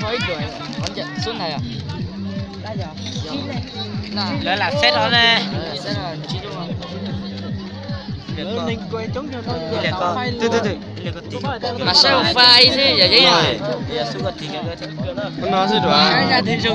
thôi đuổi con giật xuống này à đã giờ đó là xét đó nè xét là chỉ đúng không Mình quay chống cho tôi. từ mà sao phai thế giờ vậy rồi giờ xuống thì cái nó sẽ đuổi ra thị trường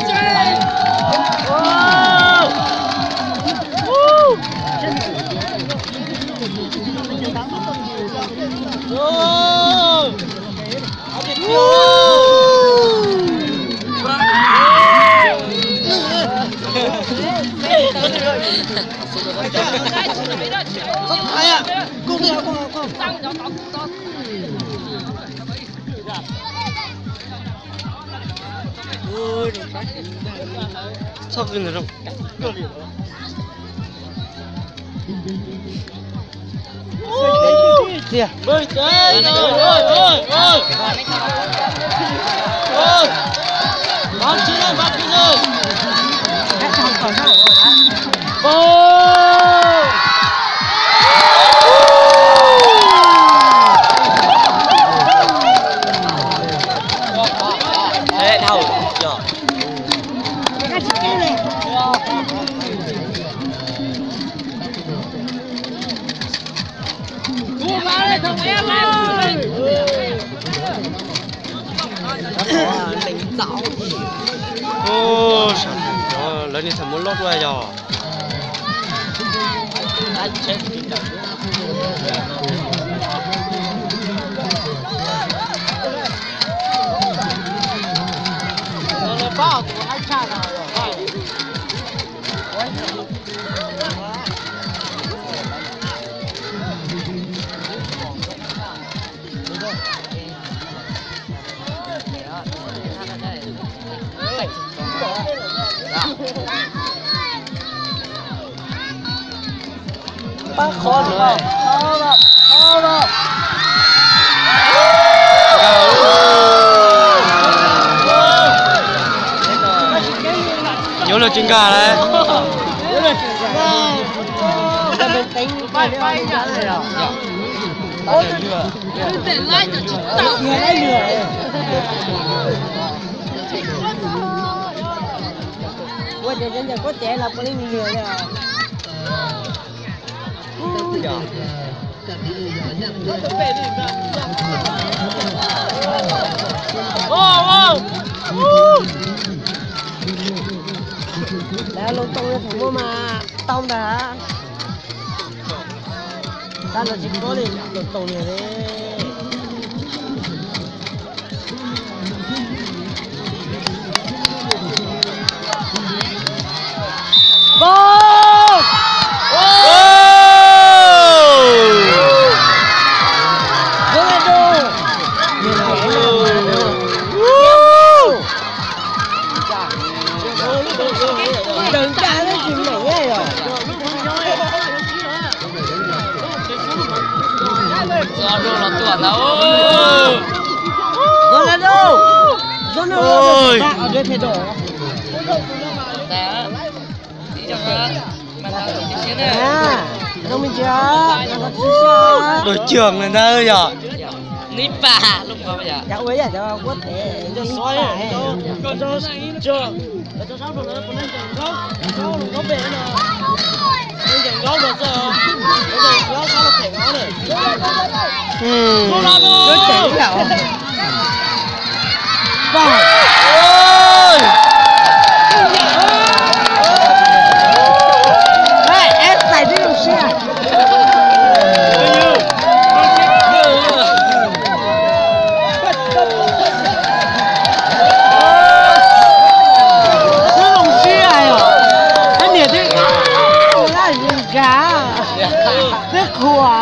sao cái này đâu gì à Bơi tới rồi bám chứ rồi đấy thầu giờ ô lấy đi thầm muốn lót qua rồi bác khó rồi nhớ là chừng gà đấy mình tính bay này rồi người lấy lừa qua giờ có trẻ là có lấy lừa rồi đã lông tông ra thủ mà tông đã ta là chỉ có lên lông tông này đấy bom đừng trả nó chịu nổi ghê rồi Ronaldo ôi ở đây thay đổi đâu mình chưa đội trưởng người ta ơi nhở ní bà lúc mà bây giờ cháu ấy à cháu có thể cho sói cho trường cho sáu rồi nó lên trường gốc sáu rồi có bể nè lên trường gốc rồi giờ bây giờ gốc sáu là thể gốc này nó chảy nhở vào ôi em xài đi làm xe rất khỏe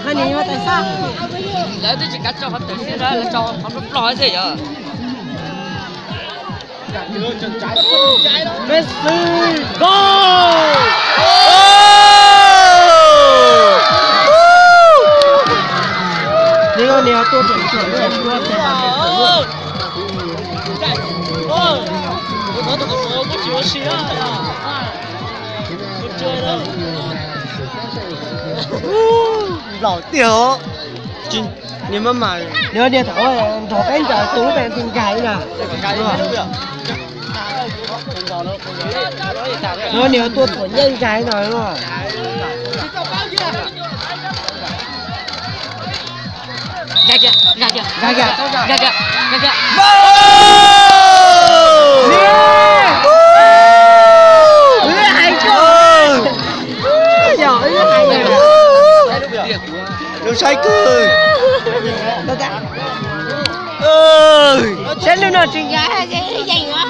hai này mà tại sao để tôi chỉ cắt cho họ tự nhiên ra là cho họ lúc lòi thế giờ Messi goal nếu tôi chuẩn chuẩn tôi sẽ làm ôi nó tụi con có chịu xí á con chơi đâu老屌，真你们买，你们点头头边就左边点解啦，我你要多囤人解หน่อย嘛。Gak gak. Yêu say cười. Ơi. Sẽ lên nào chuyện gái gì quá.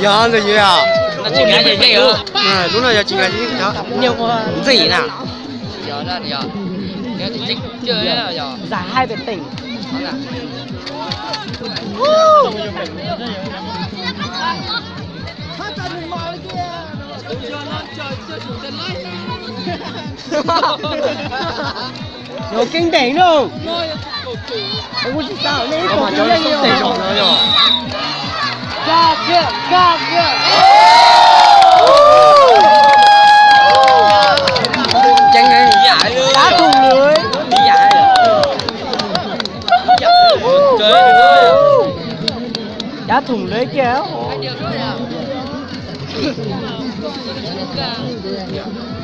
Giờ rồi gì à? Nó chỉ cái gì vậy hả? À, đúng rồi giờ chuyện gì đó. Nhiều quá. Gì nè? Giờ đó giờ. Cái thì chính chơi đó giờ. Giả 2 về tỉnh. Đó là. Nhiều kinh điển đâu. Không có gì sao nên Có mà cho nó không thể rồi nữa rồi. Ga kìa. Chẳng ngay Dạy luôn. Đá thùng lưới. Đi dạy rồi. Chơi rồi. Đá thùng lưới kìa.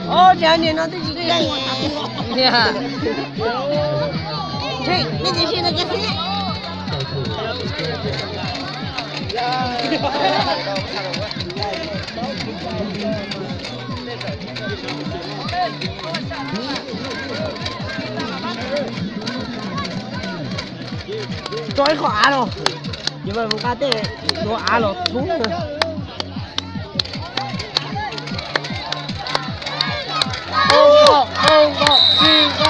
Ô, chào nhìn nó tới gì đây? Chị, bây giờ xin nó cái gì? Tôi khóa rồi. Nhưng mà không có thể nó á nó thúng rồi. Ô, chica.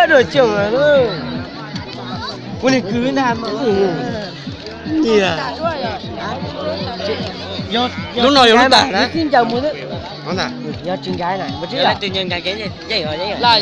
Rồi chừng rồi đó. Con này cứ làm mà. gì à? Lúc nào lúc tả đấy. Xin chào muốn đấy. Nó tả. Do chừng gái này. Tự nhiên cái gì rồi đấy. Là